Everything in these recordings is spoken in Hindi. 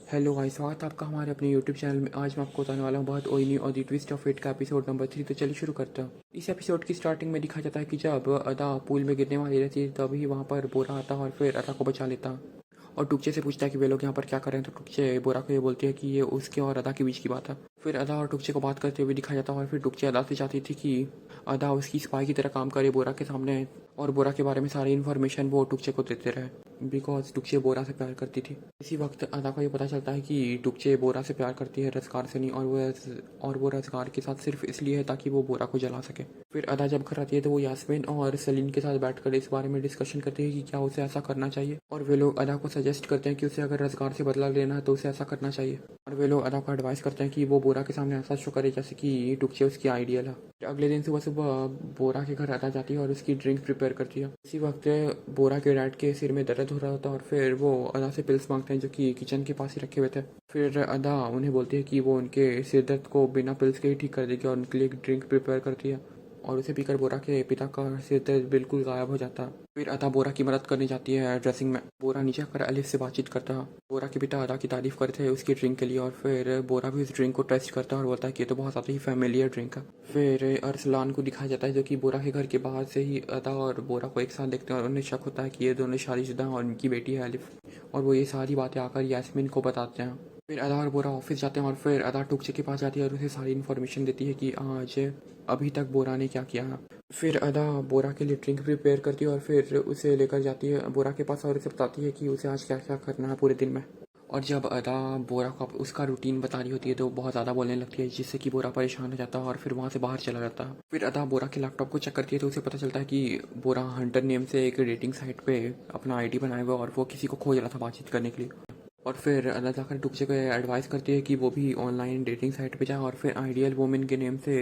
हेलो गाइस, स्वागत है आपका हमारे अपने यूट्यूब चैनल में। आज मैं आपको बताने वाला हूँ बहुत ओइनी और द ट्विस्ट ऑफ फेट का एपिसोड नंबर 3। तो चलिए शुरू करते हैं। इस एपिसोड की स्टार्टिंग में दिखाया जाता है कि जब अदा पूल में गिरने वाली रहती है तभी वहाँ पर बोरा आता है और फिर अदा को बचा लेता है और टुकचे से पूछता है कि वे लोग यहाँ पर क्या कर रहे हैं। तो टुकचे बोरा को ये बोलती है कि ये उसके और अदा के बीच की बात है। फिर अदा और टुकचे को बात करते हुए दिखाया जाता है और फिर टुकचे अदा से चाहती थी कि अदा उसकी स्पाई की तरह काम करे बोरा के सामने और बोरा के बारे में सारी इन्फॉर्मेशन वो टुकचे को देते रहे, बिकॉज टुकचे बोरा से प्यार करती थी। इसी वक्त अदा को ये पता चलता है कि टुकचे बोरा से प्यार करती है, रज़कार से नहीं, और वो रज़कार के साथ सिर्फ इसलिए है ताकि वो बोरा को जला सके। फिर अदा जब घर आती है तो वो यास्मीन और सलीन के साथ बैठकर इस बारे में डिस्कशन करती है कि क्या उसे ऐसा करना चाहिए, और वे लोग अदा को सजेस्ट करते हैं कि उसे अगर रज़कार से बदला लेना है तो उसे ऐसा करना चाहिए। और वे लोग अदा को एडवाइस करते हैं कि वो बोरा के सामने ऐसा शो करे जैसे कि टुकचे उसकी आइडियल है। अगले दिन सुबह सुबह बोरा के घर अदा जाती है और उसकी ड्रिंक प्रिपेयर करती है। इसी वक्त बोरा के डैड के सिर में दर्द हो रहा होता है और फिर वो अदा से पिल्स मांगते हैं जो कि किचन के पास ही रखे हुए थे। फिर अदा उन्हें बोलती है कि वो उनके सिर दर्द को बिना पिल्स के ही ठीक कर देगी और उनके लिए एक ड्रिंक प्रिपेयर करती है और उसे पीकर बोरा के पिता का सिर दर्द बिल्कुल गायब हो जाता है। फिर अदा बोरा की मदद करने जाती है ड्रेसिंग में। बोरा नीचे आकर अलिफ से बातचीत करता है। बोरा के पिता अदा की तारीफ करते हैं उसकी ड्रिंक के लिए और फिर बोरा भी उस ड्रिंक को टेस्ट करता है और बोलता है कि ये तो बहुत ज़्यादा ही फैमिलियर ड्रिंक है। फिर अरसलान को दिखाया जाता है जो कि बोरा के घर के बाहर से ही अदा और बोरा को एक साथ देखते हैं और उन्हें शक होता है कि ये दोनों शादीशुदा हैं और उनकी बेटी है अलिफ, और वो ये सारी बातें आकर यास्मीन को बताते हैं। फिर अदा और बोरा ऑफिस जाते हैं और फिर अदा टुकचे के पास जाती है और उसे सारी इन्फॉर्मेशन देती है कि आज अभी तक बोरा ने क्या किया है। फिर अदा बोरा के लिए ड्रिंक प्रिपेयर करती है और फिर उसे लेकर जाती है बोरा के पास और उसे बताती है कि उसे आज क्या क्या करना है पूरे दिन में। और जब अदा बोरा को उसका रूटीन बता रही होती है तो बहुत ज़्यादा बोलने लगती है जिससे कि बोरा परेशान हो जाता है और फिर वहाँ से बाहर चला जाता है। फिर अदा बोरा के लैपटॉप को चेक करती है तो उसे पता चलता है कि बोरा हंटर नेम से एक डेटिंग साइट पे अपना आईडी बनाए हुआ और वो किसी को खोज रहा था बातचीत करने के लिए। और फिर अदा जाकर टुकचे को एडवाइस करती है कि वो भी ऑनलाइन डेटिंग साइट पे जाए और फिर आइडियल वुमेन के नेम से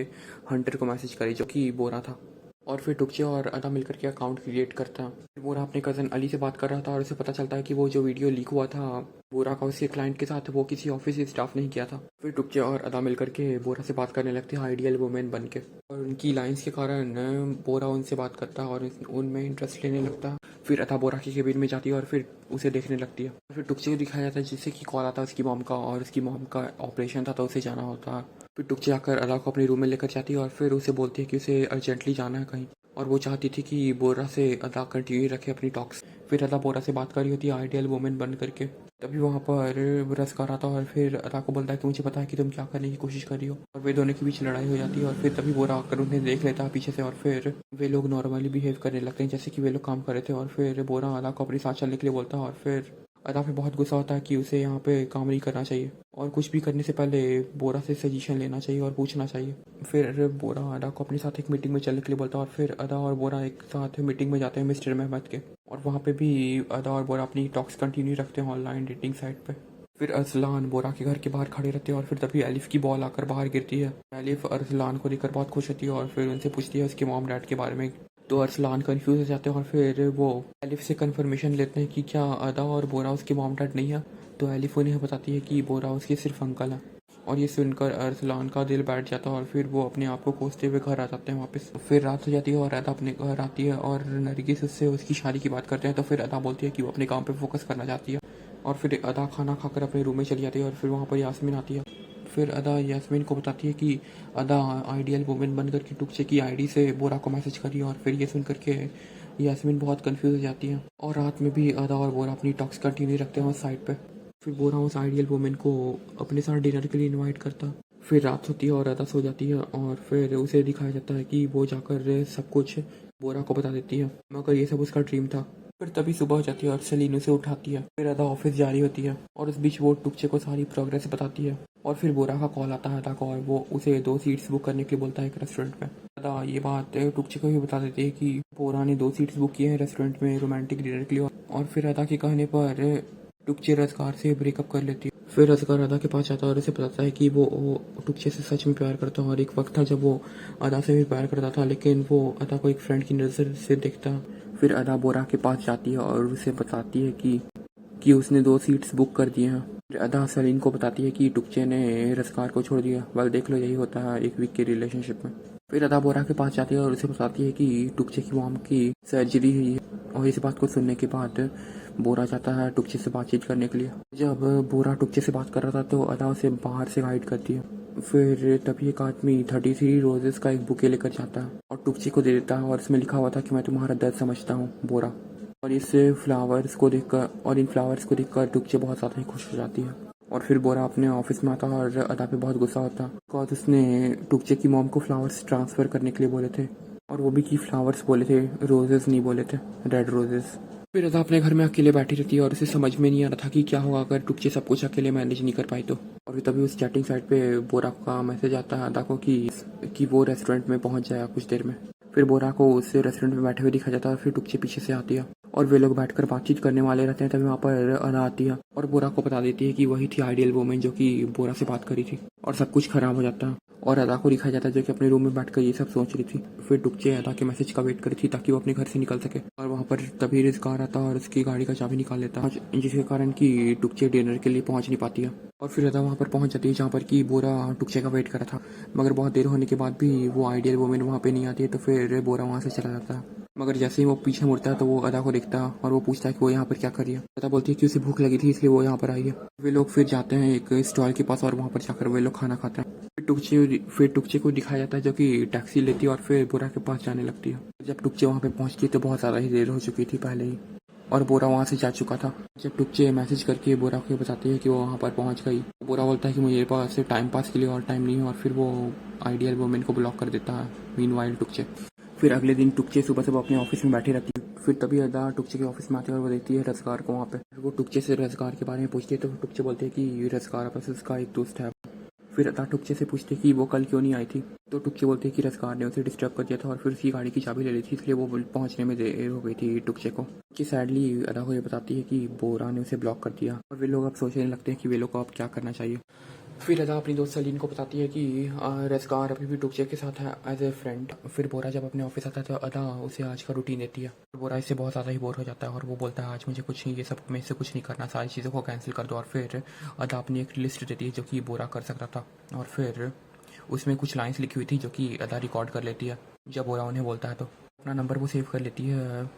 हंटर को मैसेज करे जो कि बोरा था। और फिर टुकचे और अदा मिलकर के अकाउंट क्रिएट करता है। फिर बोरा अपने कज़न अली से बात कर रहा था और उसे पता चलता है कि वो जो वीडियो लीक हुआ था बोरा का उसके क्लाइंट के साथ वो किसी ऑफिस स्टाफ ने किया था। फिर टुकचे और अदा मिलकर के बोरा से बात करने लगते हैं आइडियल वुमेन बन के, और उनकी लाइंस के कारण बोरा उनसे बात करता है और उनमें इंटरेस्ट लेने लगता है। फिर अदा बोरा की केबिन में जाती है और फिर उसे देखने लगती है। फिर टुकचे को दिखाया जाता है जिससे कि कॉल आता है उसकी मॉम का, और उसकी मॉम का ऑपरेशन था तो उसे जाना होता है। फिर टुकचे आकर अदा को अपने रूम में लेकर जाती है और फिर उसे बोलती है कि उसे अर्जेंटली जाना है कहीं, और वो चाहती थी कि बोरा से अदा कंटिन्यू रखे अपनी टॉक्स। फिर अदा बोरा से बात कर रही होती है आइडियल वुमेन बन करके, तभी वहाँ पर रज़कार आता है और फिर अदा को बोलता है कि मुझे पता है कि तुम क्या करने की कोशिश कर रही हो, और वे दोनों के बीच लड़ाई हो जाती है। और फिर तभी बोरा आकर उन्हें देख लेता है पीछे से और फिर वे लोग नॉर्मली बिहेव करने लगते हैं जैसे कि वे लोग काम कर रहे थे। और फिर बोरा अदा को अपने साथ चलने के लिए बोलता है और फिर अदा पे बहुत गुस्सा होता है कि उसे यहाँ पे काम नहीं करना चाहिए और कुछ भी करने से पहले बोरा से सजेशन लेना चाहिए और पूछना चाहिए। फिर बोरा अदा को अपने साथ एक मीटिंग में चलने के लिए बोलता है और फिर अदा और बोरा एक साथ मीटिंग में जाते हैं मिस्टर महमद के, और वहाँ पे भी अदा और बोरा अपनी टॉक्स कंटिन्यू रखते हैं ऑनलाइन डेटिंग साइट पे। फिर अरसलान बोरा के घर के बाहर खड़े रहते हैं और फिर तभी अलिफ की बॉल आकर बाहर गिरती है। अलिफ अरसलान को देखकर बहुत खुश होती है और फिर उनसे पूछती है उसके मॉम डैड के बारे में। तो अरसलान कंफ्यूज हो जाते हैं और फिर वो अलिफ से कंफर्मेशन लेते हैं कि क्या अदा और बोरा उसके मॉम डैड नहीं है। तो अलिफ उन्हें बताती है कि बोरा उसके सिर्फ अंकल है, और ये सुनकर अरसलान का दिल बैठ जाता है और फिर वो अपने आप को कोसते हुए घर आ जाते हैं वापस। फिर रात हो जाती है और अदा अपने घर आती है और नरगिस उससे उसकी शादी की बात करते हैं। तो फिर अदा बोलती है कि वो अपने काम पे फोकस करना चाहती है, और फिर अदा खाना खाकर अपने रूम में चली जाती है और फिर वहाँ पर यास्मीन आती है। फिर अदा यास्मीन को बताती है कि अदा आइडियल वुमेन बन करके टुकचे की आईडी से बोरा को मैसेज करी, और फिर ये सुन करके यास्मीन बहुत कंफ्यूज हो जाती है। और रात में भी अदा और बोरा अपनी टॉक्स कंटिन्यू रखते हैं उस साइड पे। फिर बोरा उस आइडियल वुमेन को अपने साथ डिनर के लिए इनवाइट करता। फिर रात होती है और अदा सो जाती है और फिर उसे दिखाया जाता है कि वो जाकर सब कुछ बोरा को बता देती है, मगर ये सब उसका ड्रीम था। फिर तभी सुबह हो जाती है और सलीन उसे उठाती है। फिर अदा ऑफिस जा रही होती है और उस बीच वो टुकचे को सारी प्रोग्रेस बताती है। और फिर बोरा का कॉल आता है अदा को और वो उसे 2 सीट्स बुक करने के लिए बोलता है एक रेस्टोरेंट में। अदा ये बात टुकचे को भी बता देती है कि बोरा ने 2 सीट्स बुक किए हैं रेस्टोरेंट में रोमांटिक डिनर के लिए। और फिर अदा के कहने पर टुकचे रज़कार से ब्रेकअप कर लेती है। फिर रज़कार अदा के पास जाता है और उसे बताता है कि वो टुकचे से सच में प्यार करता है, और एक वक्त था जब वो अदा से भी प्यार करता था लेकिन वो अदा को एक फ्रेंड की नज़र से देखता। फिर अदा बोरा के पास जाती है और उसे बताती है कि उसने 2 सीट्स बुक कर दिए हैं। फिर अदा सलीन को बताती है कि टुकचे ने रज़कार को छोड़ दिया। वेल देख लो, यही होता है एक वीक के रिलेशनशिप में। फिर अदा बोरा के पास जाती है और उसे बताती है कि टुकचे की मॉम की सर्जरी हुई है, और इस बात को सुनने के बाद बोरा जाता है टुकचे से बातचीत करने के लिए। जब बोरा टुकचे से बात कर रहा था तो अदा उसे बाहर से गाइड करती है। फिर तभी एक आदमी 33 रोजेस का एक बुके लेकर जाता है और टुकचे को दे देता है और इसमें लिखा हुआ था कि मैं तुम्हारा दर्द समझता हूँ बोरा। और इन फ्लावर्स को देखकर टुकचे बहुत ज़्यादा ही खुश हो जाती है। और फिर बोरा अपने ऑफिस में आता है और अदा पे बहुत गुस्सा होता है बिकॉज उसने टुकचे की मॉम को फ्लावर्स ट्रांसफ़र करने के लिए बोले थे और वो भी कि फ्लावर्स बोले थे, रोजेस नहीं बोले थे, रेड रोजेस। फिर अदा अपने घर में अकेले बैठी रहती है और उसे समझ में नहीं आ रहा था कि क्या होगा अगर टुकचे सब कुछ अकेले मैनेज नहीं कर पाई तो। और फिर तभी उस चैटिंग साइट पे बोरा का मैसेज आता है अदा को कि वो रेस्टोरेंट में पहुंच जाएगा कुछ देर में। फिर बोरा को उस रेस्टोरेंट में बैठे हुए दिखा जाता है और फिर टुकचे पीछे से आती है और वे लोग बैठकर बातचीत करने वाले रहते हैं। तभी वहाँ पर अदा आती है और बोरा को बता देती है कि वही थी आइडियल वुमेन जो कि बोरा से बात करी थी और सब कुछ खराब हो जाता है और अदा को दिखाया जाता है जो कि अपने रूम में बैठकर ये सब सोच रही थी। फिर टुकचे अदा के मैसेज का वेट करी थी ताकि वो अपने घर से निकल सके और वहाँ पर तभी रिजगार आता है और उसकी गाड़ी का चाबी निकाल लेता है जिसके कारण कि टुकचे डिनर के लिए पहुँच नहीं पाती है। और फिर अदा वहाँ पर पहुँच जाती है जहाँ पर कि बोरा टुकचे का वेट कर रहा था, मगर बहुत देर होने के बाद भी वो आइडियल वुमेन वहाँ पे नहीं आती है। तो फिर बोरा वहाँ से चला जाता है, मगर जैसे ही वो पीछे मुड़ता है तो वो अदा को देखता है और वो पूछता है कि वो यहाँ पर क्या कर रही है। अदा बोलती है कि उसे भूख लगी थी इसलिए वो यहाँ पर आई है। वे लोग फिर जाते हैं एक स्टॉल के पास और वहाँ पर जाकर वे लोग खाना खाते हैं। फिर टुकचे को दिखाया जाता है जो कि टैक्सी लेती है और फिर बोरा के पास जाने लगती है। जब टुकचे वहाँ पे पहुँचती है तो बहुत ज़्यादा ही देर हो चुकी थी पहले ही और बोरा वहाँ से जा चुका था। जब टुकचे मैसेज करके बोरा को बताती है कि वो वहाँ पर पहुँच गई, बोरा बोलता है कि मुझे पास टाइम पास के लिए और टाइम नहीं है और फिर वो आइडियल वुमेन को ब्लॉक कर देता है। मीनवाइल टुकचे फिर अगले दिन टुकचे सुबह सुबह अपने ऑफिस में बैठी रहती है। फिर तभी अदा टुकचे के ऑफिस में आती है और वो देखती है रजगार को वहाँ पे। वो टुकचे से रजगार के बारे में पूछती है तो टुकचे बोलते हैं कि रजगार बस उसका एक दोस्त है। फिर अदा टुकचे से पूछते कि वो कल क्यों नहीं आई थी तो टुकचे बोलते हैं कि रजगार ने उसे डिस्टर्ब कर दिया था और फिर उसकी गाड़ी की चाबी ले ली थी इसलिए वो पहुंचने में देर हो गई थी टुकचे को। कि सैडली अदा को ये बताती है कि बोरा ने उसे ब्लॉक कर दिया और वे लोग अब सोचने लगते हैं कि वे लोग को अब क्या करना चाहिए। फिर अदा अपनी दोस्त सलीन को बताती है कि रजगार अभी भी टुकचे के साथ है एज ए फ्रेंड। फिर बोरा जब अपने ऑफिस आता है तो अदा उसे आज का रूटीन देती है। बोरा इससे बहुत ज़्यादा ही बोर हो जाता है और वो बोलता है आज मुझे कुछ नहीं, ये सब में से कुछ नहीं करना, सारी चीज़ों को कैंसिल कर दो। और फिर अदा अपनी एक लिस्ट देती है जो कि बोरा कर सकता था और फिर उसमें कुछ लाइन्स लिखी हुई थी जो कि अदा रिकॉर्ड कर लेती है। जब बोरा उन्हें बोलता है तो अपना नंबर वो सेव कर लेती है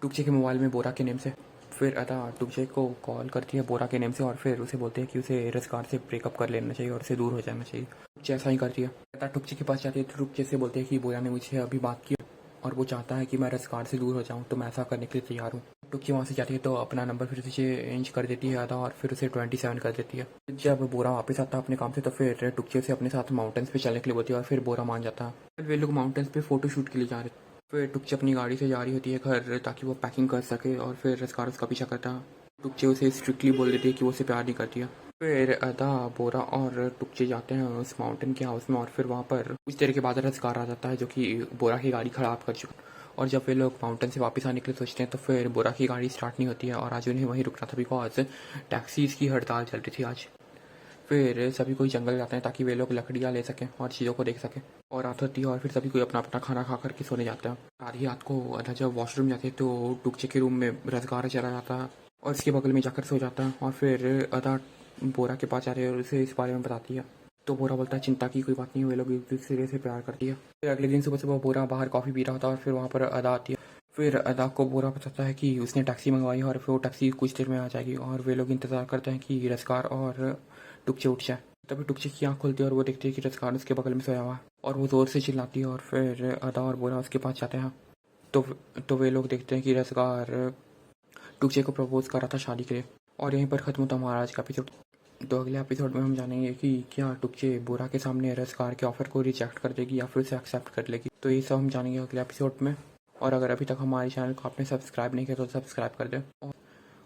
टुकचे के मोबाइल में बोरा के नेम से। फिर अदा टुकचे को कॉल करती है बोरा के नेम से और फिर उसे बोलते हैं कि उसे रजगार से ब्रेकअप कर लेना चाहिए और उसे दूर हो जाना चाहिए। टुकचे ऐसा ही करती है। अदा टुकचे के पास जाती है तो टुकचे से बोलते हैं कि बोरा ने मुझे अभी बात की और वो चाहता है कि मैं रजगार से दूर हो जाऊँ तो मैं ऐसा करने के लिए तैयार हूँ। टुकचे वहाँ से जाती है तो अपना नंबर फिर से चेंज कर देती है अदा और फिर उसे 27 कर देती है। जब बोरा वापस आता है अपने काम से तो फिर टुकचे उसे अपने साथ माउंटेन्स पे चलने के लिए बोलती है और फिर बोरा मान जाता है। फिर वे लोग माउंटेन्स पे फोटो शूट के लिए जा रहे। फिर टुकचे अपनी गाड़ी से जा रही होती है घर ताकि वो पैकिंग कर सके और फिर रजगार उसका पीछा करता है। टुकचे उसे स्ट्रिक्टली बोल देती है कि वो उसे प्यार नहीं करती है। फिर अदा बोरा और टुकचे जाते हैं उस माउंटेन के हाउस में और फिर वहाँ पर कुछ देर के बाद रजगार आ जाता है जो कि बोरा की गाड़ी ख़राब कर चुका। और जब वे लोग माउंटेन से वापस आने के लिए सोचते हैं तो फिर बोरा की गाड़ी स्टार्ट नहीं होती है और आज उन्हें वहीं रुकना था बिकॉज टैक्सीज़ की हड़ताल चल रही थी आज। फिर सभी कोई जंगल जाते हैं ताकि वे लोग लकड़ियाँ ले सकें और चीज़ों को देख सकें। और रात होती है और फिर सभी कोई अपना अपना खाना खा करके सोने जाते हैं। आधी रात को अदा जब वॉशरूम जाते हैं तो टुकचे के रूम में रजगार चला जाता है और इसके बगल में जाकर सो जाता है। और फिर अदा बोरा के पास जाती है और उसे इस बारे में बताती है तो बोरा बोलता है चिंता की कोई बात नहीं, वे लोग एक दूसरे से प्यार करती है। फिर अगले दिन सुबह सुबह बोरा बाहर कॉफ़ी पी रहा होता है और फिर वहाँ पर अदा आती है। फिर अदा को बोरा बताता है कि उसने टैक्सी मंगवाई है और फिर वो टैक्सी कुछ देर में आ जाएगी और वे लोग इंतज़ार करते हैं कि रजगार और टुकचे उठ जाए। तभी टुकचे की आँख खुलती है और वो देखती है कि रजगार उसके बगल में सोया हुआ है और वो ज़ोर से चिल्लाती है और फिर अदा और बोरा उसके पास जाते हैं। तो वे लोग देखते हैं कि रजगार टुकचे को प्रपोज कर रहा था शादी के लिए। और यहीं पर ख़त्म होता हमारा आज का एपिसोड। तो अगले एपिसोड में हम जानेंगे कि क्या टुकचे बोरा के सामने रजगार के ऑफर को रिजेक्ट कर देगी या फिर उसे एक्सेप्ट कर लेगी। तो ये सब हम जानेंगे अगले एपिसोड में। और अगर अभी तक हमारे चैनल को आपने सब्सक्राइब नहीं किया तो सब्सक्राइब कर दें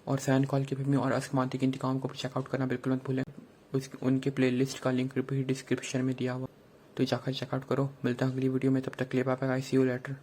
और सैन कॉल की फिल्म और अस्मांती के इंतकाम को भी चेकआउट करना बिल्कुल मत भूलें। उनके प्लेलिस्ट का लिंक भी डिस्क्रिप्शन में दिया हुआ, तो जाकर चेकआउट करो। मिलता है अगली वीडियो में, तब तक के लिए bye bye, see you letter.